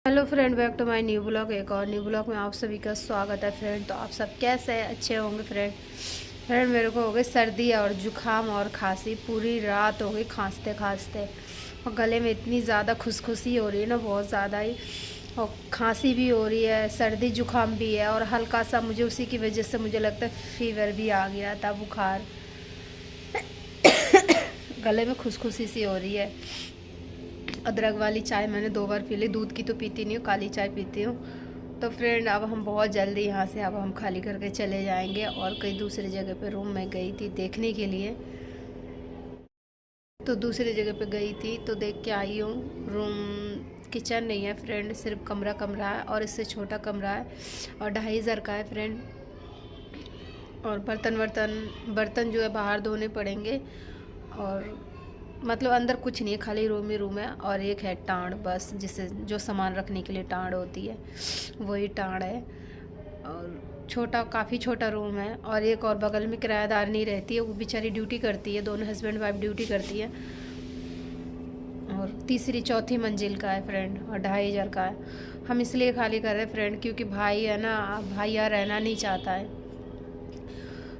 Hello friend, back to my new blog. एक और new blog में आप सभी का स्वागत है फ्रेंड। तो आप सब कैसे हैं? अच्छे होंगे फ्रेंड मेरे को हो गई सर्दी और जुकाम और खांसी। पूरी रात हो गई खांसते खांसते, और गले में इतनी ज़्यादा खुशखुशी हो रही है ना, बहुत ज़्यादा ही। और खांसी भी हो रही है, सर्दी जुकाम भी है, और हल्का सा मुझे उसी की वजह से मुझे लगता है फीवर भी आ गया था, बुखार। गले में खुशखुशी सी हो रही है। अदरक वाली चाय मैंने 2 बार पी ली। दूध की तो पीती नहीं हूँ, काली चाय पीती हूँ। तो फ्रेंड अब हम बहुत जल्दी यहाँ से अब हम खाली करके चले जाएंगे, और कई दूसरी जगह पे रूम में गई थी देखने के लिए। तो दूसरी जगह पे गई थी तो देख के आई हूँ। रूम किचन नहीं है फ्रेंड, सिर्फ कमरा कमरा है, और इससे छोटा कमरा है, और 2500 का है फ्रेंड। और बर्तन जो है बाहर धोने पड़ेंगे, और मतलब अंदर कुछ नहीं है, खाली रूम ही रूम है। और एक है टांड, बस जिसे जो सामान रखने के लिए टांड होती है वही टांड है। और छोटा, काफ़ी छोटा रूम है। और एक और बगल में किराएदार नहीं रहती है, वो बेचारी ड्यूटी करती है, दोनों हस्बैंड वाइफ ड्यूटी करती है। और तीसरी चौथी मंजिल का है फ्रेंड, और 2500 का है। हम इसलिए खाली कर रहे हैं फ्रेंड, क्योंकि भाई है ना, भाई यहाँ रहना नहीं चाहता है।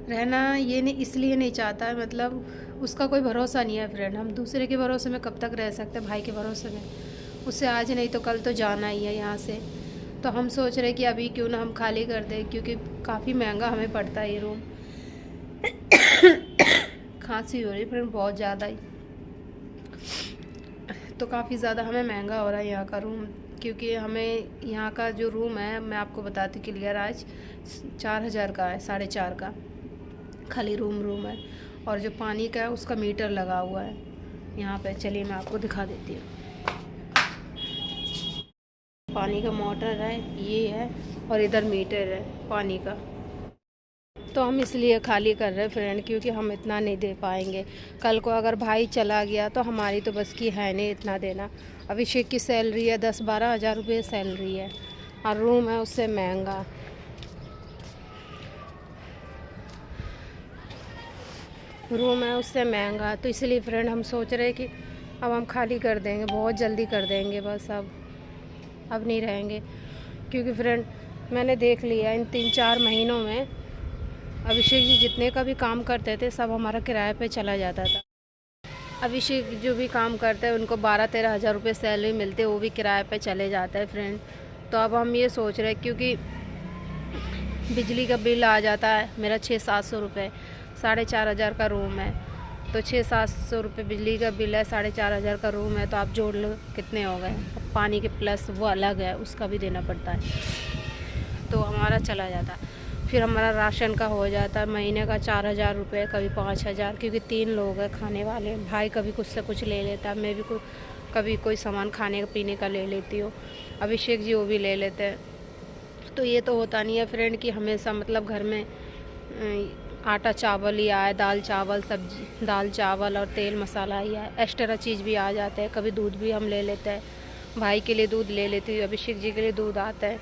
रहना ये नहीं, इसलिए नहीं चाहता है, मतलब उसका कोई भरोसा नहीं है फ्रेंड। हम दूसरे के भरोसे में कब तक रह सकते हैं? भाई के भरोसे में उससे आज नहीं तो कल तो जाना ही है यहाँ से। तो हम सोच रहे कि अभी क्यों ना हम खाली कर दें, क्योंकि काफ़ी महंगा हमें पड़ता है ये रूम। खांसी हो रही है फ्रेंड बहुत ज़्यादा ही, तो काफ़ी ज़्यादा हमें महंगा हो रहा है यहाँ का रूम। क्योंकि हमें यहाँ का जो रूम है, मैं आपको बताती हूँ क्लियर, आज 4000 का है, 4.5 का खाली रूम है। और जो पानी का है उसका मीटर लगा हुआ है यहाँ पे। चलिए मैं आपको दिखा देती हूँ। पानी का मोटर है ये है, और इधर मीटर है पानी का। तो हम इसलिए खाली कर रहे हैं फ्रेंड, क्योंकि हम इतना नहीं दे पाएंगे। कल को अगर भाई चला गया तो हमारी तो बस की है नहीं इतना देना। अभिषेक की सैलरी है 10-12 हज़ार रुपये सैलरी है, और रूम है उससे महंगा। तो इसलिए फ्रेंड हम सोच रहे हैं कि अब हम खाली कर देंगे, बहुत जल्दी कर देंगे बस। अब नहीं रहेंगे, क्योंकि फ्रेंड मैंने देख लिया इन 3-4 महीनों में अभिषेक जी जितने का भी काम करते थे सब हमारा किराए पे चला जाता था। अभिषेक जो भी काम करते हैं उनको 12-13 हज़ार रुपये सैलरी मिलते, वो भी किराए पे चले जाता है फ्रेंड। तो अब हम ये सोच रहे हैं, क्योंकि बिजली का बिल आ जाता है मेरा 600-700 रुपये। 4,500 का रूम है, तो 600-700 रुपये बिजली का बिल है, 4,500 का रूम है। तो आप जोड़ लो कितने हो गए। पानी के प्लस वो अलग है, उसका भी देना पड़ता है, तो हमारा चला जाता है। फिर हमारा राशन का हो जाता है महीने का 4,000 रुपये, कभी 5,000, क्योंकि 3 लोग हैं खाने वाले। भाई कभी कुछ से कुछ ले लेता है, मैं भी कभी कोई सामान खाने पीने का ले लेती हूँ, अभिषेक जी वो भी ले लेते हैं। तो ये तो होता नहीं है फ्रेंड कि हमेशा मतलब घर में आटा चावल ही आए, दाल चावल सब्जी, दाल चावल और तेल मसाला ही आए, एक्स्ट्रा चीज़ भी आ जाते हैं। कभी दूध भी हम ले लेते हैं, भाई के लिए दूध ले लेती हूँ, अभिषेक जी के लिए दूध आता है।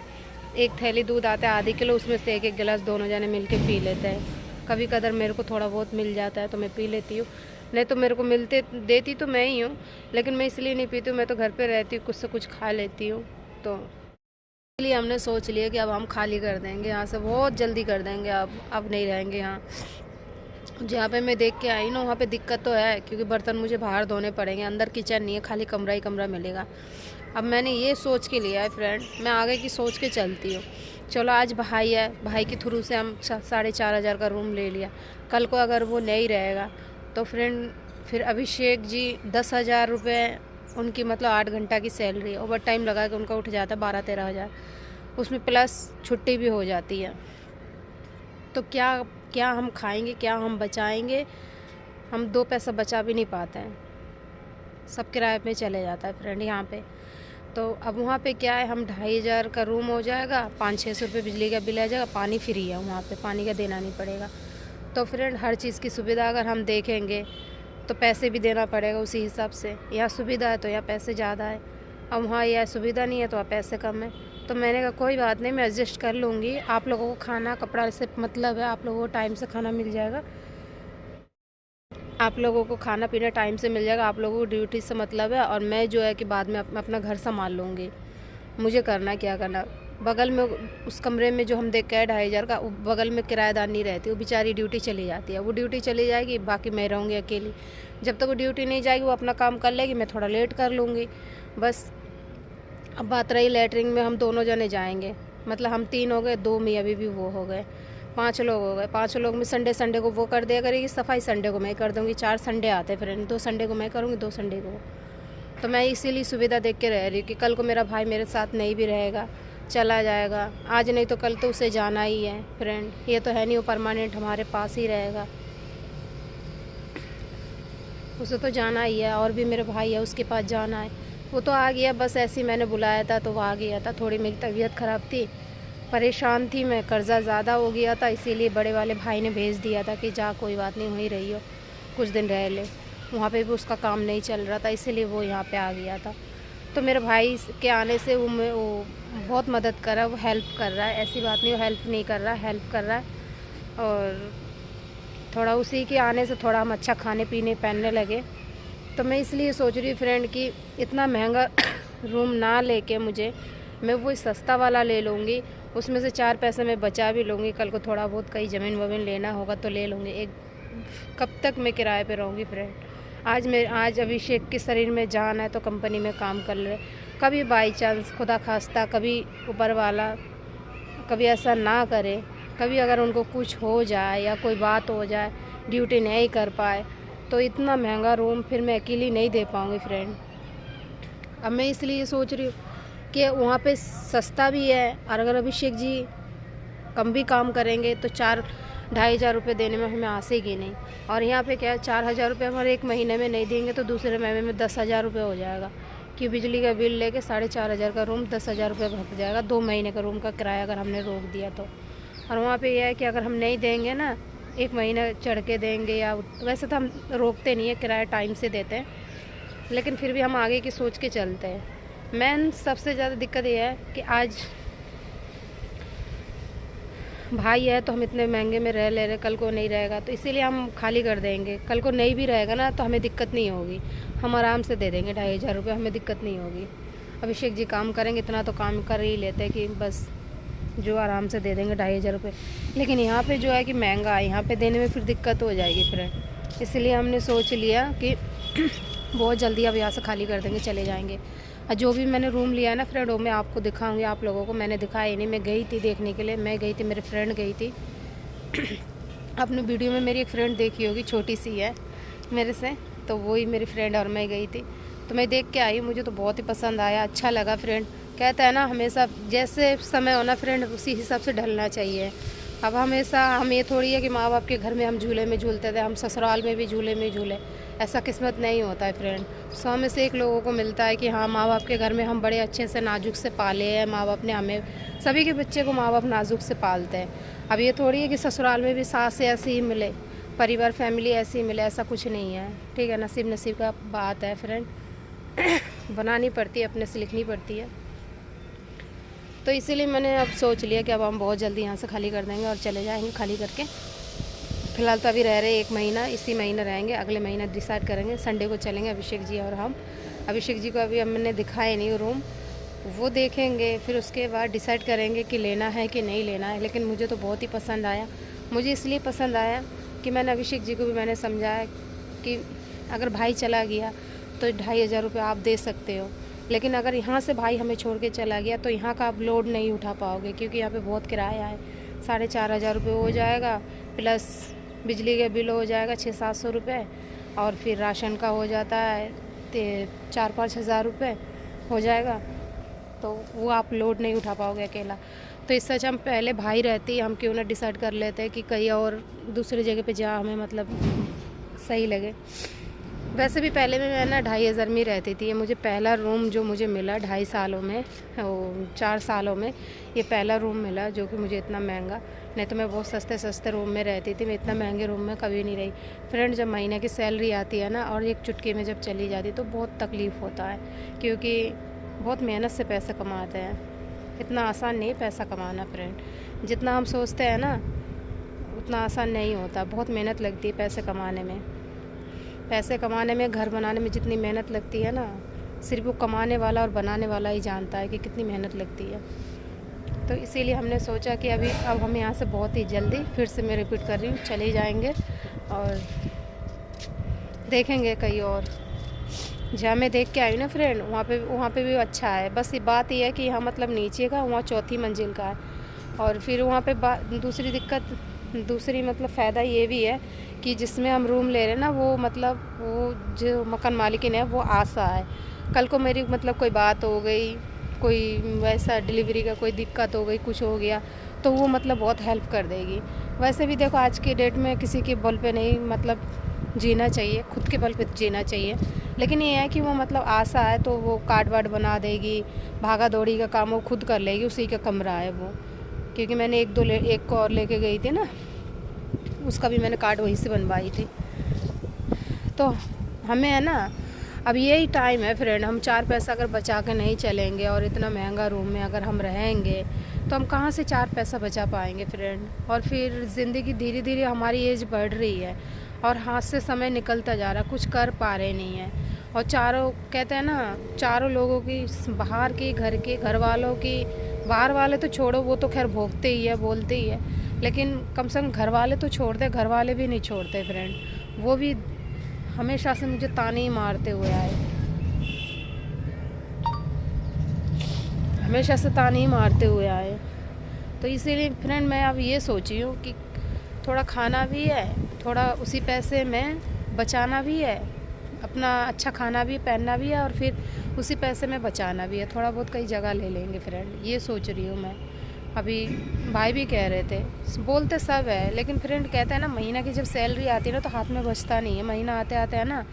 एक थैली दूध आता है, आधी किलो, उसमें से एक गिलास दोनों जने मिल के पी लेते हैं। कभी कदर मेरे को थोड़ा बहुत मिल जाता है तो मैं पी लेती हूँ, नहीं तो मेरे को देती तो मैं ही हूँ, लेकिन मैं इसलिए नहीं पीती हूँ, मैं तो घर पे रहती हूँ, कुछ से कुछ खा लेती हूँ। तो इसलिए हमने सोच लिया कि अब हम खाली कर देंगे यहाँ से, बहुत जल्दी कर देंगे। अब नहीं रहेंगे यहाँ। जहाँ पे मैं देख के आई ना, वहाँ पे दिक्कत तो है, क्योंकि बर्तन मुझे बाहर धोने पड़ेंगे, अंदर किचन नहीं है, खाली कमरा ही कमरा मिलेगा। अब मैंने ये सोच के लिया है फ्रेंड, मैं आगे की सोच के चलती हूँ। चलो आज भाई है, भाई के थ्रू से हम 4,500 का रूम ले लिया। कल को अगर वो नहीं रहेगा तो फ्रेंड फिर अभिषेक जी 10,000 रुपये उनकी, मतलब 8 घंटा की सैलरी, ओवर टाइम लगा के उनका उठ जाता है 12-13 हज़ार, उसमें प्लस छुट्टी भी हो जाती है। तो क्या क्या हम खाएंगे, क्या हम बचाएंगे? हम 2 पैसा बचा भी नहीं पाते हैं, सब किराए पे चले जाता है फ्रेंड यहाँ पे। तो अब वहाँ पे क्या है, हम 2,500 का रूम हो जाएगा, 500-600 रुपये बिजली का बिल आ जाएगा, पानी फ्री है वहाँ पे, पानी का देना नहीं पड़ेगा। तो फ्रेंड हर चीज़ की सुविधा अगर हम देखेंगे तो पैसे भी देना पड़ेगा उसी हिसाब से। यहाँ सुविधा है तो यहाँ पैसे ज़्यादा है, अब वहाँ यह सुविधा नहीं है तो वहाँ पैसे कम है। तो मैंने कहा कोई बात नहीं, मैं एडजस्ट कर लूँगी। आप लोगों को खाना कपड़ा से मतलब है, आप लोगों को टाइम से खाना मिल जाएगा, आप लोगों को खाना पीना टाइम से मिल जाएगा, आप लोगों को ड्यूटी से मतलब है, और मैं जो है कि बाद में अपना घर संभाल लूँगी। मुझे करना क्या करना। बगल में उस कमरे में जो हम देख के आए 2,500 का, बगल में किराएदार नहीं रहती, वो बेचारी ड्यूटी चली जाती है। वो ड्यूटी चली जाएगी, बाकी मैं रहूँगी अकेली। जब तक वो ड्यूटी नहीं जाएगी वो अपना काम कर लेगी, मैं थोड़ा लेट कर लूँगी बस। अब बात रही लैटरिन में, हम दोनों जने जाएंगे, मतलब हम 3 हो गए, 2 में अभी भी वो हो गए, 5 लोग हो गए। 5 लोग में संडे को वो कर दिया करेगी सफाई, संडे को मैं कर दूँगी। 4 संडे आते फ्रेंड, 2 संडे को मैं करूँगी, 2 संडे को। तो मैं इसीलिए सुविधा देख के रह रही हूँ कि कल को मेरा भाई मेरे साथ नहीं भी रहेगा, चला जाएगा, आज नहीं तो कल तो उसे जाना ही है फ्रेंड। ये तो है नहीं वो परमानेंट हमारे पास ही रहेगा, उसे तो जाना ही है। और भी मेरे भाई है, उसके पास जाना है। वो तो आ गया, बस ऐसे ही मैंने बुलाया था तो वो आ गया था। थोड़ी मेरी तबीयत ख़राब थी, परेशान थी मैं, कर्ज़ा ज़्यादा हो गया था, इसीलिए बड़े वाले भाई ने भेज दिया था कि जा कोई बात नहीं, वहीं रही हो, कुछ दिन रह ले। वहाँ पे भी उसका काम नहीं चल रहा था, इसीलिए वो यहाँ पे आ गया था। तो मेरे भाई के आने से वो बहुत मदद कर रहा है, वो हेल्प कर रहा है। ऐसी बात नहीं वो हेल्प नहीं कर रहा, हेल्प कर रहा है। और थोड़ा उसी के आने से थोड़ा हम अच्छा खाने पीने पहनने लगे। तो मैं इसलिए सोच रही हूँ फ्रेंड कि इतना महंगा रूम ना लेके मैं वो सस्ता वाला ले लूँगी, उसमें से 4 पैसे मैं बचा भी लूँगी। कल को थोड़ा बहुत कहीं ज़मीन वमीन लेना होगा तो ले लूँगी। कब तक मैं किराए पे रहूँगी फ्रेंड। आज अभिषेक के शरीर में जान है तो कंपनी में काम कर ले। कभी बाई चांस खुदा खास्ता, कभी ऊपर वाला कभी ऐसा ना करे, कभी अगर उनको कुछ हो जाए या कोई बात हो जाए, ड्यूटी नहीं कर पाए, तो इतना महंगा रूम फिर मैं अकेली नहीं दे पाऊँगी फ्रेंड। अब मैं इसलिए सोच रही हूँ कि वहाँ पे सस्ता भी है, और अगर अभिषेक जी कम भी काम करेंगे तो 4-2,500 रुपये देने में हमें आसेगी नहीं। और यहाँ पे क्या है, 4,000 रुपये हमारे एक महीने में नहीं देंगे तो दूसरे महीने में 10,000 रुपये हो जाएगा कि बिजली का बिल लेके 4,500 का रूम 10,000 रुपये भग जाएगा 2 महीने का रूम का किराया अगर हमने रोक दिया तो। और वहाँ पे यह है कि अगर हम नहीं देंगे ना, 1 महीना चढ़ के देंगे, या वैसे तो हम रोकते नहीं है, किराया टाइम से देते हैं, लेकिन फिर भी हम आगे की सोच के चलते हैं। मेन सबसे ज़्यादा दिक्कत ये है कि आज भाई है तो हम इतने महंगे में रह ले रहे, कल को नहीं रहेगा तो इसीलिए हम खाली कर देंगे। कल को नहीं भी रहेगा ना तो हमें दिक्कत नहीं होगी, हम आराम से दे देंगे 2,500 रुपये, हमें दिक्कत नहीं होगी। अभिषेक जी काम करेंगे, इतना तो काम कर ही लेते हैं कि बस जो आराम से दे देंगे 2,500 रुपये। लेकिन यहाँ पे जो है कि महंगा है, यहाँ पे देने में फिर दिक्कत हो जाएगी फ्रेंड। इसलिए हमने सोच लिया कि बहुत जल्दी अब यहाँ से खाली कर देंगे, चले जाएंगे। और जो भी मैंने रूम लिया है ना फ्रेंड, वो मैं आपको दिखाऊंगी। आप लोगों को मैंने दिखाया ही नहीं, मैं गई थी देखने के लिए, मैं गई थी, मेरी फ्रेंड गई थी। अपने वीडियो में मेरी एक फ्रेंड देखी होगी, छोटी सी है मेरे से, तो वही मेरी फ्रेंड और मैं गई थी, तो मैं देख के आई, मुझे तो बहुत ही पसंद आया, अच्छा लगा फ्रेंड। कहता है ना हमेशा जैसे समय होना फ्रेंड उसी हिसाब से ढलना चाहिए। अब हमेशा हम ये थोड़ी है कि माँ बाप के घर में हम झूले में झूलते थे, हम ससुराल में भी झूले में झूले, ऐसा किस्मत नहीं होता है फ्रेंड। 100 में से 1 लोगों को मिलता है कि हाँ माँ बाप के घर में हम बड़े अच्छे से नाजुक से पाले हैं, माँ बाप ने हमें, सभी के बच्चे को माँ बाप नाजुक से पालते हैं। अब ये थोड़ी है कि ससुराल में भी सास से ऐसे ही मिले, परिवार फैमिली ऐसी ही मिले, ऐसा कुछ नहीं है, ठीक है। नसीब का बात है फ्रेंड, बनानी पड़ती है, अपने से लिखनी पड़ती है। तो इसीलिए मैंने अब सोच लिया कि अब हम बहुत जल्दी यहाँ से खाली कर देंगे और चले जाएंगे खाली करके। फ़िलहाल तो अभी रह रहे 1 महीना, इसी महीना रहेंगे, अगले महीना डिसाइड करेंगे, संडे को चलेंगे अभिषेक जी और हम। अभिषेक जी को अभी हमने दिखाया नहीं रूम, वो देखेंगे, फिर उसके बाद डिसाइड करेंगे कि लेना है कि नहीं लेना है। लेकिन मुझे तो बहुत ही पसंद आया, मुझे इसलिए पसंद आया कि मैंने अभिषेक जी को भी मैंने समझाया कि अगर भाई चला गया तो 2,500 रुपये आप दे सकते हो, लेकिन अगर यहाँ से भाई हमें छोड़ के चला गया तो यहाँ का आप लोड नहीं उठा पाओगे, क्योंकि यहाँ पे बहुत किराया है। 4,500 रुपये हो जाएगा, प्लस बिजली का बिल हो जाएगा 600-700 रुपये, और फिर राशन का हो जाता है 4-5 हज़ार रुपये हो जाएगा, तो वो आप लोड नहीं उठा पाओगे अकेला। तो इससे अच्छा हम पहले भाई रहती, हम क्यों ना डिसाइड कर लेते हैं कि कहीं और दूसरी जगह पे जहाँ हमें मतलब सही लगे। वैसे भी पहले में मैं ना 2,500 में रहती थी। ये मुझे पहला रूम जो मुझे मिला 2.5 सालों में, 4 सालों में ये पहला रूम मिला जो कि मुझे इतना महंगा, नहीं तो मैं बहुत सस्ते रूम में रहती थी, मैं इतना महंगे रूम में कभी नहीं रही फ्रेंड। जब महीने की सैलरी आती है ना और एक चुटकी में जब चली जाती तो बहुत तकलीफ़ होता है, क्योंकि बहुत मेहनत से पैसे कमाते हैं, इतना आसान नहीं पैसा कमाना फ्रेंड। जितना हम सोचते हैं ना उतना आसान नहीं होता, बहुत मेहनत लगती है पैसे कमाने में। पैसे कमाने में, घर बनाने में जितनी मेहनत लगती है ना, सिर्फ वो कमाने वाला और बनाने वाला ही जानता है कि कितनी मेहनत लगती है। तो इसीलिए हमने सोचा कि अब हम यहाँ से बहुत ही जल्दी, फिर से मैं रिपीट कर रही हूँ, चले जाएंगे और देखेंगे कहीं और। जहाँ मैं देख के आई ना फ्रेंड, वहाँ पे भी अच्छा है। बस ये बात ये है कि यहाँ मतलब नीचे का, वहाँ चौथी मंजिल का है। और फिर वहाँ पे दूसरी मतलब फ़ायदा ये भी है कि जिसमें हम रूम ले रहे हैं ना, वो मतलब वो जो मकान मालिकिन है वो आशा है। कल को मेरी मतलब कोई बात हो गई, कोई वैसा डिलीवरी का कोई दिक्कत हो गई, कुछ हो गया, तो वो मतलब बहुत हेल्प कर देगी। वैसे भी देखो आज की डेट में किसी के बल पे नहीं मतलब जीना चाहिए, खुद के बल पे जीना चाहिए। लेकिन ये है कि वो मतलब आशा है तो वो कार्ड वार्ड बना देगी, भागा दौड़ी का काम वो खुद कर लेगी, उसी का कमरा है वो। क्योंकि मैंने एक को और लेके गई थी ना, उसका भी मैंने कार्ड वहीं से बनवाई थी। तो हमें है ना, अब यही टाइम है फ्रेंड, हम 4 पैसा अगर बचा के नहीं चलेंगे और इतना महंगा रूम में अगर हम रहेंगे तो हम कहाँ से 4 पैसा बचा पाएंगे फ्रेंड। और फिर ज़िंदगी धीरे धीरे, हमारी एज बढ़ रही है और हाथ से समय निकलता जा रहा, कुछ कर पा रहे नहीं है। और चारों कहते हैं ना, चारों लोगों की, बाहर की, घर के, घर वालों की, बाहर वाले तो छोड़ो, वो तो खैर भोगते ही है, बोलते ही है, लेकिन कम से कम घर वाले तो छोड़ दे, घर वाले भी नहीं छोड़ते फ्रेंड। वो भी हमेशा से मुझे ताने ही मारते हुए आए, हमेशा से ताने ही मारते हुए आए। तो इसीलिए फ्रेंड मैं अब ये सोची हूँ कि थोड़ा खाना भी है, थोड़ा उसी पैसे में बचाना भी है, अपना अच्छा खाना भी, पहनना भी है, और फिर उसी पैसे में बचाना भी है। थोड़ा बहुत कई जगह ले लेंगे फ्रेंड, ये सोच रही हूँ मैं। अभी भाई भी कह रहे थे, बोलते सब है, लेकिन फ्रेंड कहते हैं ना, महीना की जब सैलरी आती है ना तो हाथ में बचता नहीं है। महीना आते आते है ना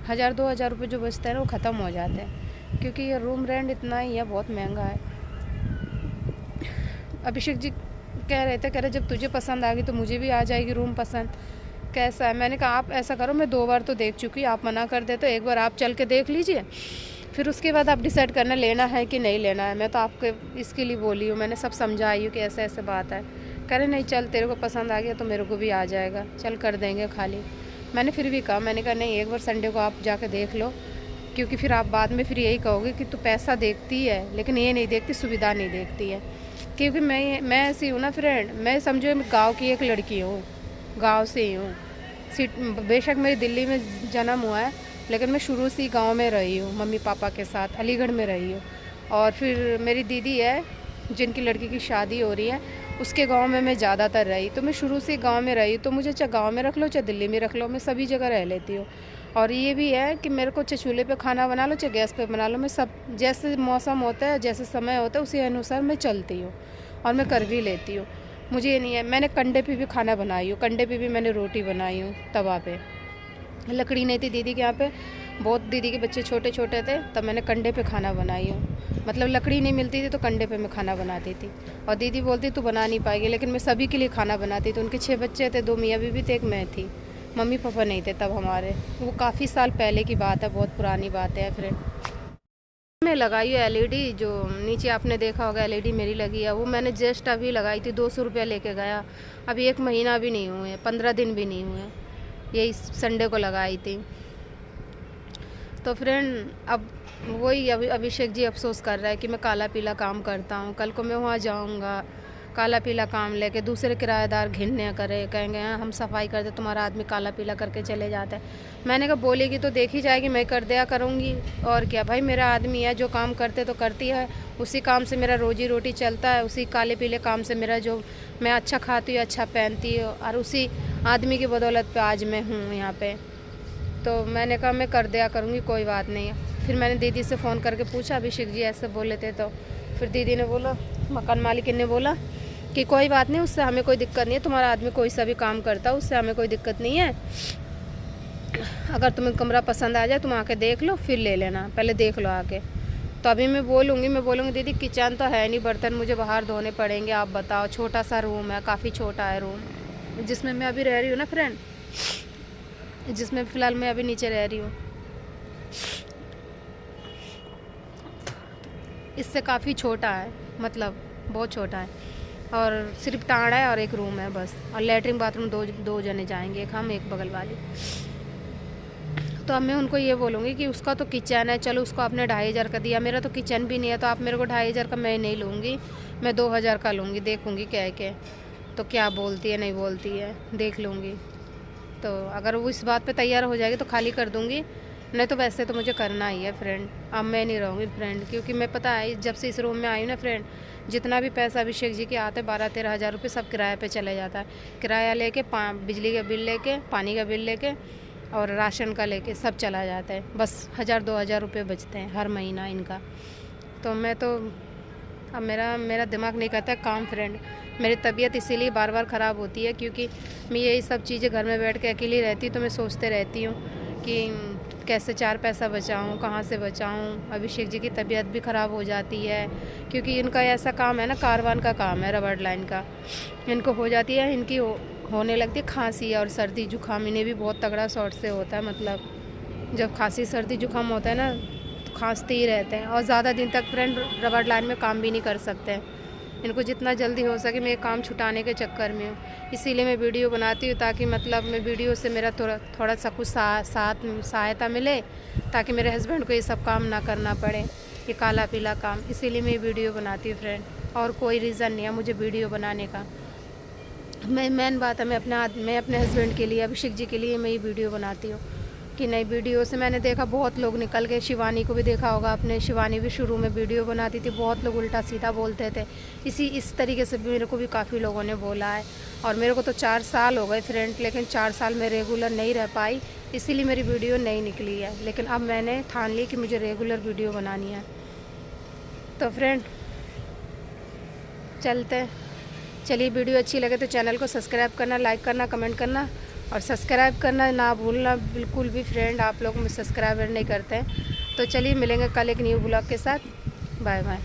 1000-2000 रुपये जो बचते हैं ना वो ख़त्म हो जाते हैं, क्योंकि ये रूम रेंट इतना ही है, बहुत महंगा है। अभिषेक जी कह रहे जब तुझे पसंद आ गई तो मुझे भी आ जाएगी रूम पसंद, कैसा है। मैंने कहा आप ऐसा करो, मैं 2 बार तो देख चुकी, आप मना कर दे तो एक बार आप चल के देख लीजिए, फिर उसके बाद आप डिसाइड करना लेना है कि नहीं लेना है। मैं तो आपके इसके लिए बोली हूँ, मैंने सब समझाई हूँ कि ऐसे ऐसे बात है। कह रहे नहीं चल, तेरे को पसंद आ गया तो मेरे को भी आ जाएगा, चल कर देंगे खाली। मैंने फिर भी कहा, मैंने कहा नहीं, एक बार संडे को आप जाके देख लो, क्योंकि फिर आप बाद में फिर यही कहोगे कि तू पैसा देखती है लेकिन ये नहीं देखती, सुविधा नहीं देखती है। क्योंकि मैं ऐसी हूँ ना फ्रेंड, मैं समझो मैं गाँव की एक लड़की हूँ, गाँव से ही हूँ। बेशक मेरी दिल्ली में जन्म हुआ है, लेकिन मैं शुरू से ही गांव में रही हूँ, मम्मी पापा के साथ अलीगढ़ में रही हूँ। और फिर मेरी दीदी है जिनकी लड़की की शादी हो रही है, उसके गांव में मैं ज़्यादातर रही, तो मैं शुरू से गांव में रही, तो मुझे चाहे गांव में रख लो चाहे दिल्ली में रख लो, मैं सभी जगह रह लेती हूँ। और ये भी है कि मेरे को चाहे चूल्हे पे खाना बना लो चाहे गैस पे बना लो, मैं सब जैसे मौसम होता है, जैसे समय होता है, उसी अनुसार मैं चलती हूँ और मैं कर भी लेती हूँ। मुझे ये नहीं है, मैंने कंडे पे भी खाना बनाई हूँ, कंडे पे भी मैंने रोटी बनाई हूँ तवा पे। लकड़ी नहीं थी दीदी के यहाँ पे, बहुत दीदी के बच्चे छोटे छोटे थे, तब मैंने कंडे पे खाना बनाई हूँ। मतलब लकड़ी नहीं मिलती थी तो कंडे पे मैं खाना बनाती थी, और दीदी बोलती तू बना नहीं पाएगी, लेकिन मैं सभी के लिए खाना बनाती थी। उनके 6 बच्चे थे, 2 मियाँ बीवी थे, एक मैं थी, मम्मी पापा नहीं थे तब हमारे। वो काफ़ी साल पहले की बात है, बहुत पुरानी बात है फ्रेंड। मैं लगाई है एलईडी, जो नीचे आपने देखा होगा एलईडी मेरी लगी है, वो मैंने जस्ट अभी लगाई थी, 200 रुपया लेके गया। अभी 1 महीना भी नहीं हुए, 15 दिन भी नहीं हुए, यही संडे को लगाई थी। तो फ्रेंड अब वही अभिषेक जी अफसोस कर रहा है कि मैं काला पीला काम करता हूँ, कल को मैं वहाँ जाऊँगा काला पीला काम लेके, दूसरे किराएदार घिनने करे, कहेंगे हम सफाई करते, तुम्हारा आदमी काला पीला करके चले जाता है। मैंने कहा बोलेगी तो देखी जाएगी, मैं कर दिया करूँगी, और क्या भाई, मेरा आदमी है, जो काम करते तो करती है, उसी काम से मेरा रोजी रोटी चलता है, उसी काले पीले काम से मेरा जो मैं अच्छा खाती हूँ, अच्छा पहनती हूँ, और उसी आदमी की बदौलत पे आज मैं हूँ यहाँ पे। तो मैंने कहा मैं कर दिया करूँगी, कोई बात नहीं है। फिर मैंने दीदी से फ़ोन करके पूछा, अभिषेक जी ऐसे बोले थे, तो फिर दीदी ने बोला, मकान मालिक ने बोला कि कोई बात नहीं, उससे हमें कोई दिक्कत नहीं है, तुम्हारा आदमी कोई सा भी काम करता है, उससे हमें कोई दिक्कत नहीं है। अगर तुम्हें कमरा पसंद आ जाए तुम आके देख लो, फिर ले लेना, पहले देख लो आके। तो अभी मैं बोलूँगी दीदी किचन तो है नहीं, बर्तन मुझे बाहर धोने पड़ेंगे, आप बताओ। छोटा सा रूम है, काफ़ी छोटा है रूम जिसमें मैं अभी रह रही हूँ ना फ्रेंड, जिसमें फ़िलहाल मैं अभी नीचे रह रही हूँ, इससे काफ़ी छोटा है, मतलब बहुत छोटा है, और सिर्फ टाँड़ा है और एक रूम है बस, और लेटरिन बाथरूम दो जने जाएंगे, एक हम एक बगल वाली। तो अब मैं उनको ये बोलूँगी कि उसका तो किचन है, चलो उसको आपने 2500 का दिया, मेरा तो किचन भी नहीं है, तो आप मेरे को 2500 का मैं नहीं लूँगी, मैं 2000 का लूँगी, देखूँगी क्या है क्या। तो क्या बोलती है नहीं बोलती है देख लूँगी। तो अगर वो इस बात पे तैयार हो जाएगी तो खाली कर दूँगी, नहीं तो वैसे तो मुझे करना ही है फ्रेंड। अब मैं नहीं रहूँगी फ्रेंड, क्योंकि मैं पता है जब से इस रूम में आई हूँ ना फ्रेंड, जितना भी पैसा अभिषेक जी के आते 12-13 हज़ार रुपये सब किराए पे चले जाता है। किराया लेके बिजली का बिल लेके, पानी का बिल लेके और राशन का लेके सब चला जाता है। बस 1000-2000 रुपये बचते हैं हर महीना इनका। तो मैं तो अब मेरा दिमाग नहीं करता काम फ्रेंड। मेरी तबीयत इसीलिए बार बार ख़राब होती है, क्योंकि मैं यही सब चीज़ें घर में बैठ के अकेली रहती तो मैं सोचते रहती हूँ कि कैसे 4 पैसा बचाऊँ, कहाँ से बचाऊँ। अभिषेक जी की तबीयत भी ख़राब हो जाती है, क्योंकि इनका ऐसा काम है ना, कारवान का काम है, रबड़ लाइन का। इनको हो जाती है, इनकी होने लगती है खांसी और सर्दी जुकाम। इन्हें भी बहुत तगड़ा शॉर्ट से होता है, मतलब जब खांसी सर्दी जुकाम होता है ना तो खांसते ही रहते हैं और ज़्यादा दिन तक फ्रेंड रबड़ लाइन में काम भी नहीं कर सकते हैं। इनको जितना जल्दी हो सके मैं काम छुटाने के चक्कर में हूँ, इसीलिए मैं वीडियो बनाती हूँ, ताकि मतलब मैं वीडियो से मेरा थोड़ा सा कुछ सहायता मिले, ताकि मेरे हस्बैंड को ये सब काम ना करना पड़े, ये काला पीला काम। इसीलिए मैं वीडियो बनाती हूँ फ्रेंड, और कोई रीज़न नहीं है मुझे वीडियो बनाने का। मेन बात है मैं अपने हस्बैंड के लिए, अभिषेक जी के लिए मैं ये वीडियो बनाती हूँ कि नई वीडियो से मैंने देखा बहुत लोग निकल गए। शिवानी को भी देखा होगा आपने, शिवानी भी शुरू में वीडियो बनाती थी, बहुत लोग उल्टा सीधा बोलते थे। इस तरीके से मेरे को भी काफ़ी लोगों ने बोला है, और मेरे को तो 4 साल हो गए फ्रेंड, लेकिन 4 साल में रेगुलर नहीं रह पाई, इसीलिए मेरी वीडियो नहीं निकली है। लेकिन अब मैंने ठान ली कि मुझे रेगुलर वीडियो बनानी है। तो फ्रेंड चलिए, वीडियो अच्छी लगे तो चैनल को सब्सक्राइब करना, लाइक करना, कमेंट करना और सब्सक्राइब करना ना भूलना बिल्कुल भी फ्रेंड। आप लोग मुझे सब्सक्राइबर नहीं करते हैं। तो चलिए मिलेंगे कल एक न्यू ब्लॉग के साथ। Bye bye.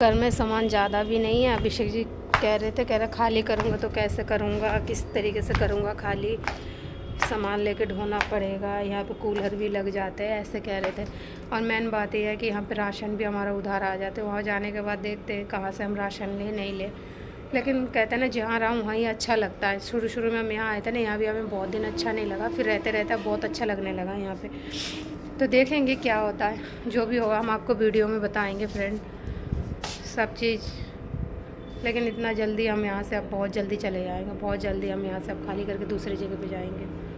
घर में सामान ज़्यादा भी नहीं है। अभिषेक जी कह रहे खाली करूँगा तो कैसे करूँगा, किस तरीके से करूँगा, खाली सामान लेके ढोना पड़ेगा, यहाँ पे कूलर भी लग जाते हैं, ऐसे कह रहे थे। और मेन बात यह है कि यहाँ पे राशन भी हमारा उधार आ जाते हैं, वहाँ जाने के बाद देखते हैं कहाँ से हम राशन ले नहीं ले। लेकिन कहते हैं ना जहाँ रहा हूँ वहीं अच्छा लगता है। शुरू में हम यहाँ आए थे ना, यहाँ भी हमें बहुत दिन अच्छा नहीं लगा, फिर रहते रहते बहुत अच्छा लगने लगा यहाँ पे। तो देखेंगे क्या होता है, जो भी होगा हम आपको वीडियो में बताएंगे फ्रेंड सब चीज़। लेकिन इतना जल्दी हम यहाँ से अब बहुत जल्दी चले जाएंगे, बहुत जल्दी हम यहाँ से अब खाली करके दूसरी जगह पे जाएंगे।